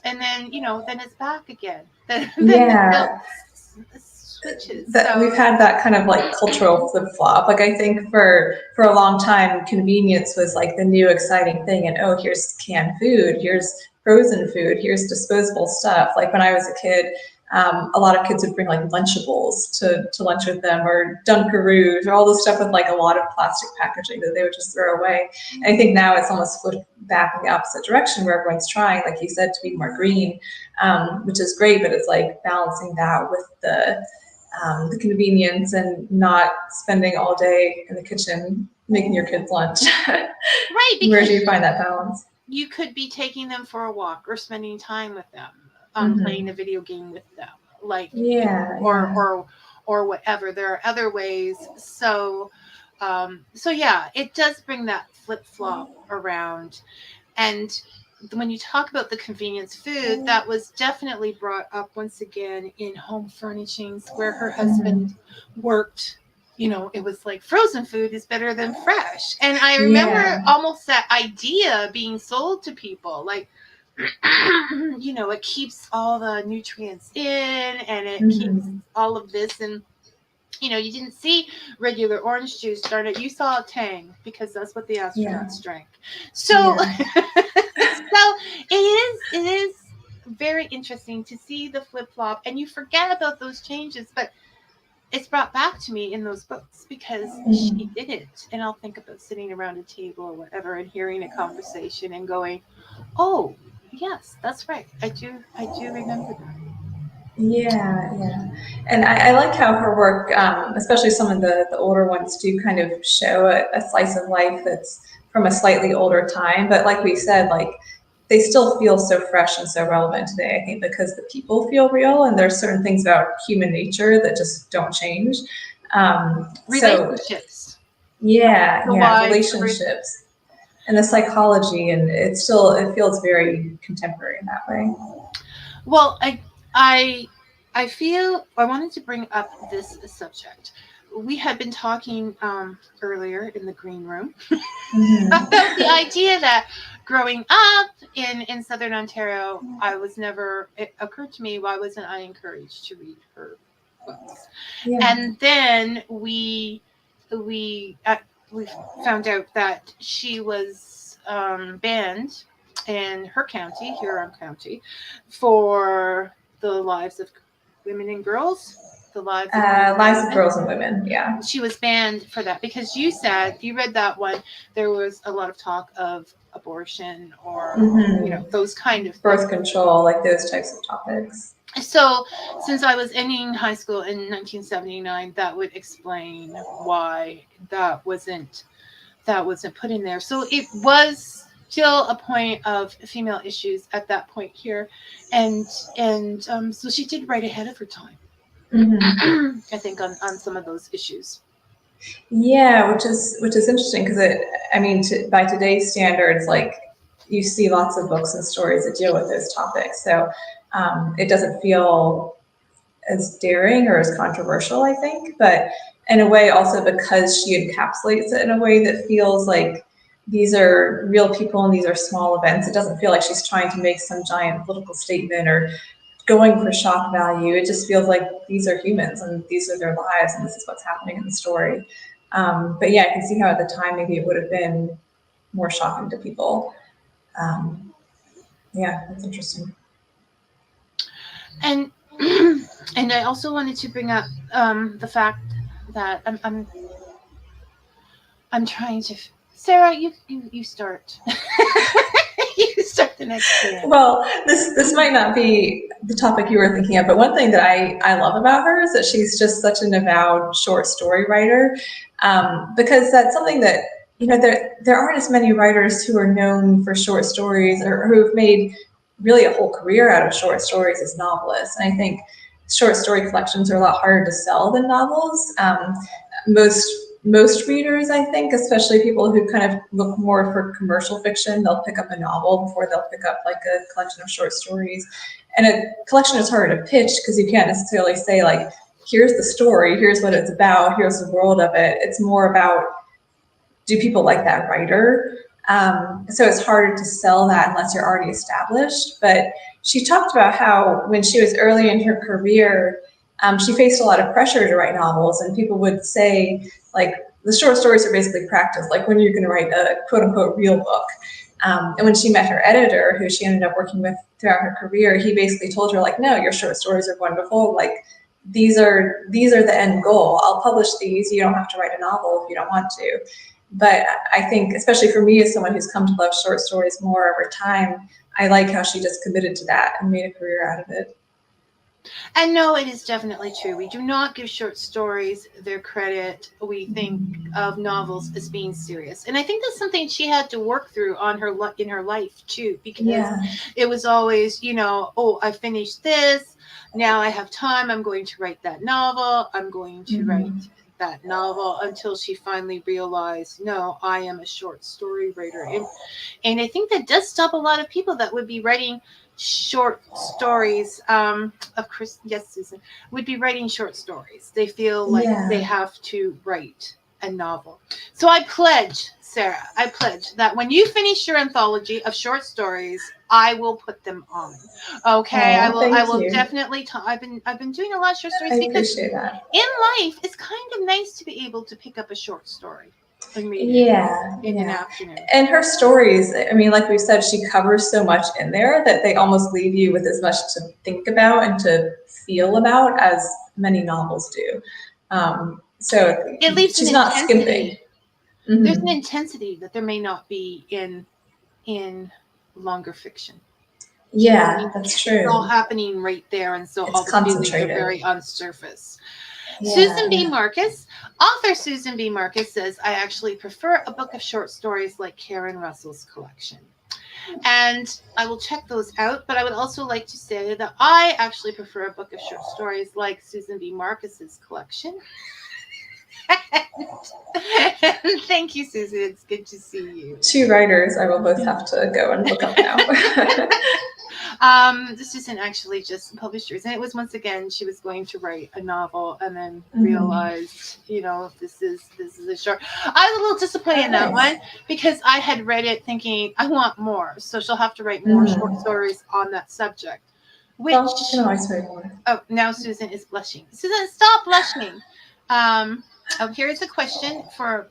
it's back again. Then switches. We've had that kind of cultural flip flop. I think for a long time, convenience was the new exciting thing. And here's canned food, here's frozen food, here's disposable stuff. When I was a kid, A lot of kids would bring like Lunchables to lunch with them, or Dunkaroos, or all this stuff with like a lot of plastic packaging that they would just throw away. And I think now it's almost flipped back in the opposite direction, where everyone's trying, like you said, to be more green, which is great, but it's like balancing that with the convenience and not spending all day in the kitchen making your kids lunch. Right. Where do you find that balance? You could be taking them for a walk or spending time with them, playing a video game with them, like, or whatever. There are other ways. So yeah, it does bring that flip flop around. And when you talk about the convenience food, that was definitely brought up once again in home furnishings, where her husband worked. You know, it was like frozen food is better than fresh. And I remember almost that idea being sold to people, like, you know, it keeps all the nutrients in, and it keeps all of this. And, you know, you didn't see regular orange juice, darn it. You saw Tang, because that's what the astronauts drank. So, so it is very interesting to see the flip flop, and you forget about those changes, but it's brought back to me in those books because she did it. And I'll think about sitting around a table or whatever and hearing a conversation and going, oh, yes, that's right. I do remember that. Yeah. And I like how her work, especially some of the older ones, do kind of show a slice of life that's from a slightly older time. But like we said, like, they still feel so fresh and so relevant today, I think, because the people feel real, and there's certain things about human nature that just don't change. Relationships. Relationships and the psychology, and it feels very contemporary in that way. Well, I feel I wanted to bring up this subject. We had been talking earlier in the green room about the idea that growing up in Southern Ontario, it occurred to me, why wasn't I encouraged to read her books? Yeah. And then we found out that she was banned in her county, Huron County, for the lives of women and girls. The lives of girls and women. Yeah, she was banned for that because you said, you read that one, there was a lot of talk of abortion or you know, those kind of birth control, like those types of topics. So since I was ending high school in 1979, that would explain why that wasn't put in there. So it was still a point of female issues at that point here, and so she did write ahead of her time. I think on some of those issues. Yeah, which is interesting, because by today's standards, like, you see lots of books and stories that deal with those topics, so it doesn't feel as daring or as controversial, I think, but in a way also because she encapsulates it in a way that feels like these are real people and these are small events. It doesn't feel like she's trying to make some giant political statement or going for shock value. It just feels like these are humans and these are their lives and this is what's happening in the story. But yeah, I can see how at the time maybe it would have been more shocking to people. Yeah, that's interesting. And I also wanted to bring up the fact that I'm trying to. Sarah, you start. You start the next thing. Well, this might not be the topic you were thinking of, but one thing that I love about her is that she's just such an avowed short story writer, because that's something that, you know, there aren't as many writers who are known for short stories or who have made really a whole career out of short stories as novelists. And I think short story collections are a lot harder to sell than novels. Most readers, I think, especially people who kind of look more for commercial fiction, they'll pick up a novel before they'll pick up like a collection of short stories. And a collection is harder to pitch because you can't necessarily say, like, here's the story, here's what it's about, here's the world of it. It's more about, do people like that writer? So it's harder to sell that unless you're already established. But she talked about how when she was early in her career, she faced a lot of pressure to write novels, and people would say, like, the short stories are basically practice, like when you're going to write a quote unquote real book. And when she met her editor, who she ended up working with throughout her career, he basically told her, like, no, your short stories are wonderful. Like, these are the end goal. I'll publish these. You don't have to write a novel if you don't want to. But I think, especially for me as someone who's come to love short stories more over time, I like how she just committed to that and made a career out of it. And no, it is definitely true. We do not give short stories their credit. We think of novels as being serious, and I think that's something she had to work through in her life too, because it was always, oh, I finished this. Now I have time. I'm going to write that novel. I'm going to write that novel, until she finally realized, no, I am a short story writer. And I think that does stop a lot of people that would be writing short stories. Of course, yes, Susan, would be writing short stories. They feel like they have to write a novel. So I pledge, Sarah, that when you finish your anthology of short stories, I will put them on. Okay, I will definitely. I've been doing a lot of short stories because in life it's kind of nice to be able to pick up a short story and read it in an afternoon. And her stories, I mean, like we said, she covers so much in there that they almost leave you with as much to think about and to feel about as many novels do. So it leaves she's not skimping. There's an intensity that there may not be in longer fiction. Yeah, that's true. It's all happening right there, and so all the feelings are very on surface. Yeah, Susan B. Marcus, author Susan B. Marcus says, I actually prefer a book of short stories like Karen Russell's collection. And I will check those out, but I would also like to say that I actually prefer a book of short stories like Susan B. Marcus's collection. And thank you, Susan. It's good to see you. Two writers I will both have to go and look up now. Susan actually just published hers, and it was, once again, she was going to write a novel and then realized, this is a short. I was a little disappointed in that one because I had read it thinking I want more, so she'll have to write more short stories on that subject. Which, you can always write more. Oh, now Susan is blushing. Susan, stop blushing. Here's a question from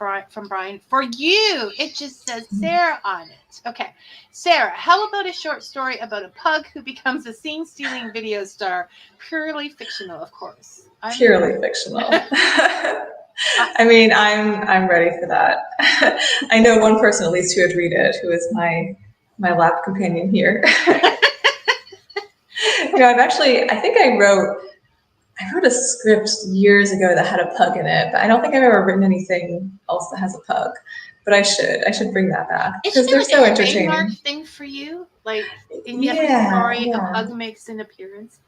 Brian. For you, it just says Sarah on it. Okay. Sarah, how about a short story about a pug who becomes a scene-stealing video star? Purely fictional, of course. Purely fictional. I mean, I'm ready for that. I know one person at least who would read it, who is my lap companion here. I think I wrote a script years ago that had a pug in it, but I don't think I've ever written anything else that has a pug. But I should bring that back because they're so entertaining. Trademark thing for you, like in every story, a pug makes an appearance.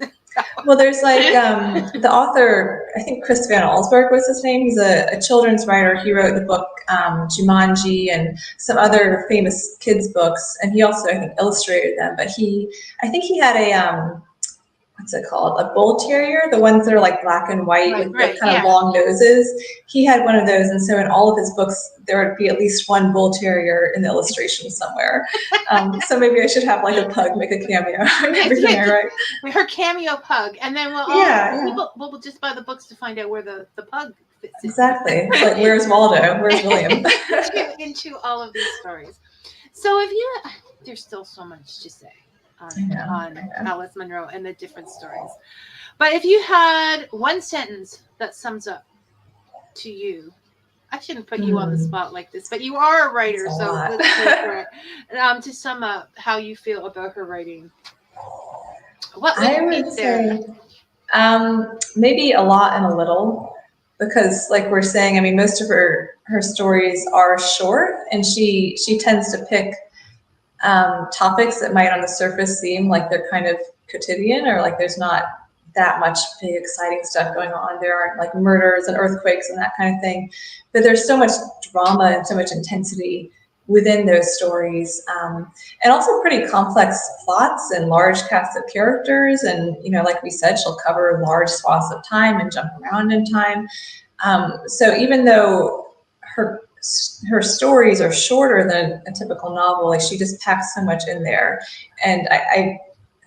Well, there's like the author, I think Chris Van Allsburg was his name. He's a children's writer. He wrote the book Jumanji and some other famous kids books, and he also, I think, illustrated them. But I think he had a what's it called? A bull terrier, the ones that are like black and white with kind of long noses. He had one of those, and so in all of his books, there would be at least one bull terrier in the illustration somewhere. So maybe I should have like a pug make a cameo in everything I write. Her cameo pug, and then we'll just buy the books to find out where the pug fits in. Exactly. It's like, where's Waldo? Where's William? into all of these stories. So there's still so much to say on Alice Munro and the different stories. But if you had one sentence that sums up to you, I shouldn't put you on the spot like this, but you are a writer, so let's go for it. To sum up how you feel about her writing, what would you be there? Maybe a lot and a little, because like we're saying, I mean, most of her stories are short, and she tends to pick topics that might on the surface seem like they're kind of quotidian, or like there's not that much big exciting stuff going on. There aren't like murders and earthquakes and that kind of thing, but there's so much drama and so much intensity within those stories, and also pretty complex plots and large casts of characters. And like we said, she'll cover large swaths of time and jump around in time. So even though her stories are shorter than a typical novel, like she just packs so much in there. And I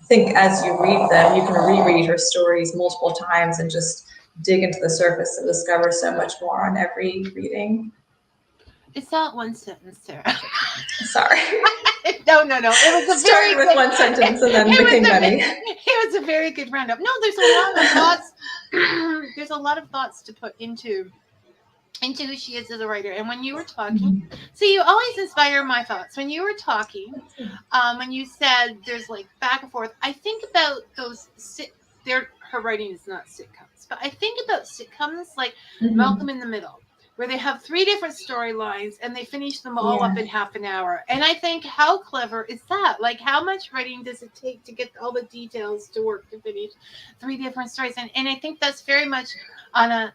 think as you read them, you can reread her stories multiple times and just dig into the surface and discover so much more on every reading. It's not one sentence, Sarah. Sorry. No. It was a Started with one sentence and then became many. It was a very good roundup. No, there's a lot of thoughts. There's a lot of thoughts to put into who she is as a writer. And when you were talking, see, you always inspire my thoughts. When you were talking, when you said there's like back and forth, I think about those. Her writing is not sitcoms, but I think about sitcoms like Malcolm in the Middle, where they have 3 different storylines and they finish them all up in half an hour. And I think, how clever is that? Like, how much writing does it take to get all the details to work to finish 3 different stories? And I think that's very much on a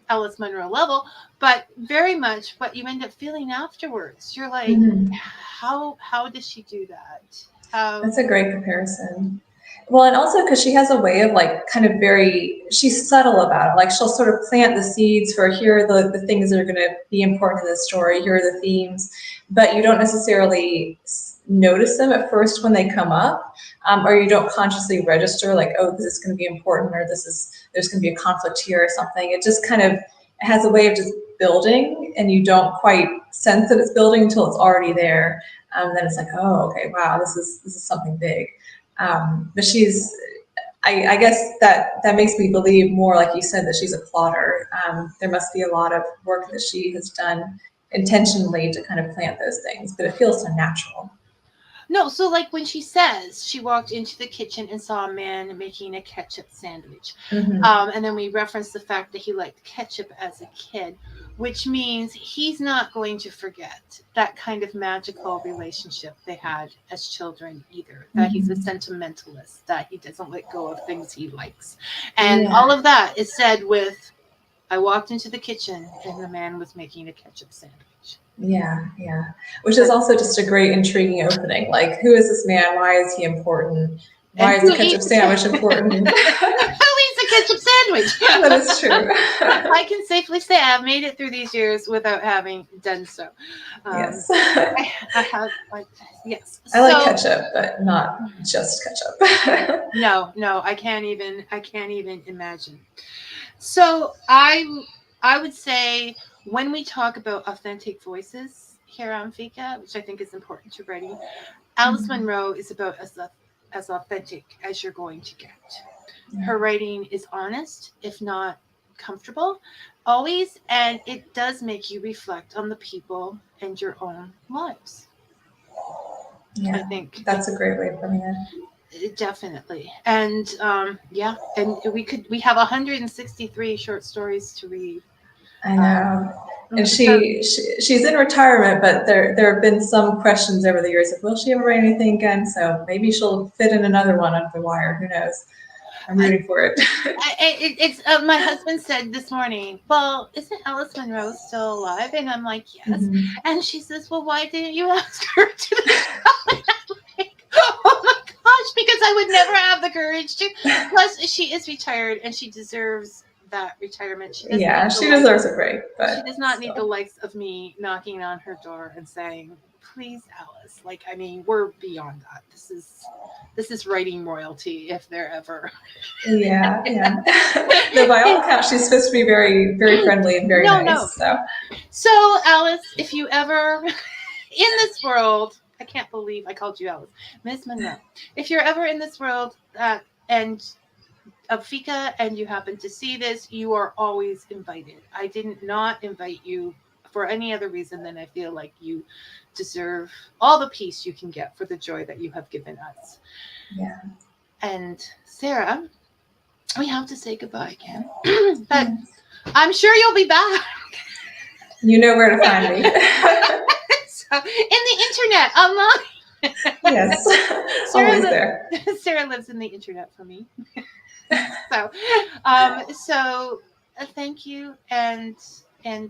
Alice Munro level, but very much what you end up feeling afterwards. You're like, how does she do that? That's a great comparison. Well, and also because she has a way of like kind of she's subtle about it. Like she'll sort of plant the seeds for, here are the things that are going to be important in this story, here are the themes, but you don't necessarily notice them at first when they come up, or you don't consciously register like, oh, this is going to be important, or there's going to be a conflict here or something. It just kind of has a way of just building, and you don't quite sense that it's building until it's already there. Then it's like, oh, okay, wow, this is something big. But I guess that makes me believe more, like you said, that she's a plotter. There must be a lot of work that she has done intentionally to kind of plant those things, but it feels so natural. No, so like when she says she walked into the kitchen and saw a man making a ketchup sandwich. And then we reference the fact that he liked ketchup as a kid, which means he's not going to forget that kind of magical relationship they had as children either, that he's a sentimentalist, that he doesn't let go of things he likes. And all of that is said with, I walked into the kitchen and the man was making a ketchup sandwich. Yeah. Which is also just a great, intriguing opening. Like, who is this man? Why is he important? Why is the ketchup sandwich important? Who eats a ketchup sandwich? That is true. I can safely say I've made it through these years without having done so. Yes. I have, yes. I like ketchup, but not just ketchup. No, I can't even imagine. So I would say, when we talk about authentic voices here on Fika, which I think is important to writing, Alice Munro is about as authentic as you're going to get. Her writing is honest, if not comfortable, always, and it does make you reflect on the people and your own lives. Yeah, I think that's a great way of putting it. Definitely. And and we have 163 short stories to read. I know. And she's in retirement, but there have been some questions over the years of, will she ever write anything again? So maybe she'll fit in another one under the wire. Who knows? I'm rooting for it. It's my husband said this morning, well, isn't Alice Munro still alive? And I'm like, yes. And she says, well, why didn't you ask her to the show? And I'm like, oh my gosh, because I would never have the courage to. Plus, she is retired and she deserves that retirement. She deserves a break, but she does not need the likes of me knocking on her door and saying, please, Alice. Like, I mean, we're beyond that. This is writing royalty, if there ever. Yeah. No, by all accounts, she's supposed to be very, very friendly and very nice. So Alice, if you ever in this world, I can't believe I called you Alice, Miss Munro. If you're ever in this world and of Fika and you happen to see this, you are always invited. I did not invite you for any other reason than I feel like you deserve all the peace you can get for the joy that you have given us. Yeah. And Sarah, we have to say goodbye again. But I'm sure you'll be back. You know where to find me. So, in the internet, online. Yes, always there. Sarah lives in the internet for me. So thank you and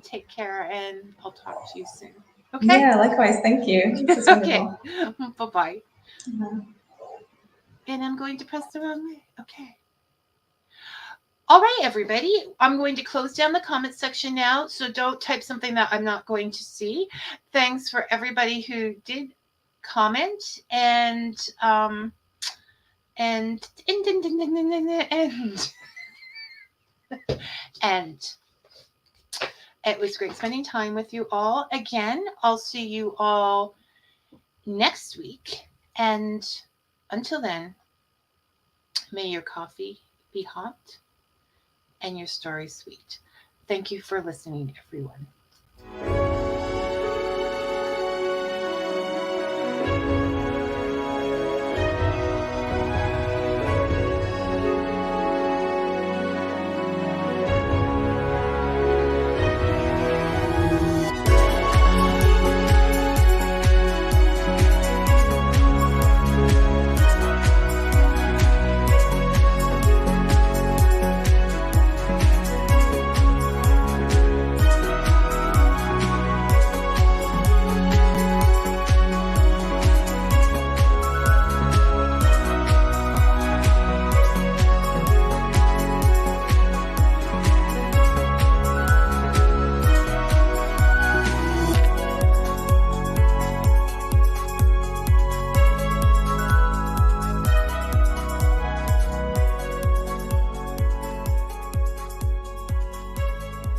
take care, and I'll talk to you soon. Okay. Yeah, likewise. Thank you. This is wonderful. Okay. Bye-bye. And I'm going to press the wrong way. Okay. All right, everybody. I'm going to close down the comment section now, so don't type something that I'm not going to see. Thanks for everybody who did comment and It was great spending time with you all. Again, I'll see you all next week. And until then, may your coffee be hot and your story sweet. Thank you for listening, everyone.